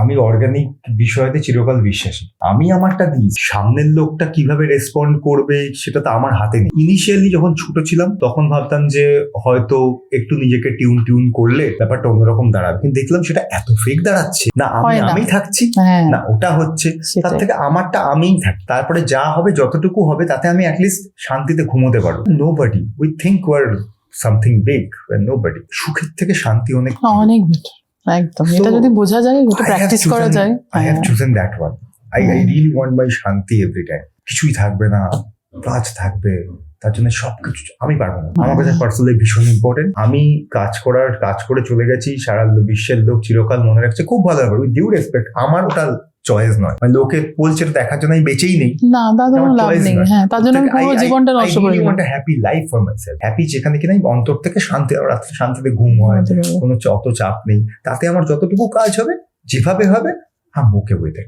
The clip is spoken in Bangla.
আমি অর্গানিক বিষয়তে চিরকাল বিশ্বাসী। আমি আমারটা দিই, সামনের লোকটা কিভাবে রেসপন্ড করবে সেটা তো আমার হাতে নেই। ইনিশিয়ালি যখন ছোট ছিলাম তখন ভাবতাম যে হয়তো একটু নিজেকে টিউন করলে ব্যাপারটা অন্যরকম দাঁড়াবে, কিন্তু দেখলাম সেটা এত ফেক দাঁড়াচ্ছে। না আমি থাকছি, না ওটা হচ্ছে, তার থেকে আমারটা আমিই থাকি। তারপরে যা হবে যতটুকু হবে তাতে আমি অ্যাটলিস্ট শান্তিতে ঘুমোতে পারবো। Nobody we think were something big, nobody. সুখের থেকে শান্তি অনেক বেটার। একদম, এটা যদি বোঝা যায়, এটা প্র্যাকটিস করা যায়। I have chosen that one. I really want my শান্তি every time. কিছুই থাকবে না, কাজ থাকবে, তার জন্য সবকিছু আমি পারবো না। আমার কাছে পার্সোনালি ভীষণ ইম্পর্টেন্ট। আমি কাজ করে চলে গেছি, সারা বিশ্বের লোক চিরকাল মনে রাখছে, খুব ভালো ব্যাপার, উইথ ডিউ রেসপেক্ট। আমার ওটা চয়েস নয়, মানে লোকে বলছে দেখার জন্য আমি বেঁচেই নেই, না তার কোনো লাভ নেই। হ্যাঁ, তার জন্য আমি পুরো জীবনটা নষ্ট করে দিই। একটা happy life for myself, happy যেখানে কিনা অন্তর থেকে শান্তি, রাত্রে শান্তিতে ঘুম হয়, কোনো অত চাপ নেই, তাতে আমার যতটুকু কাজ হবে যেভাবে হবে আম ওকে উইথ ইট।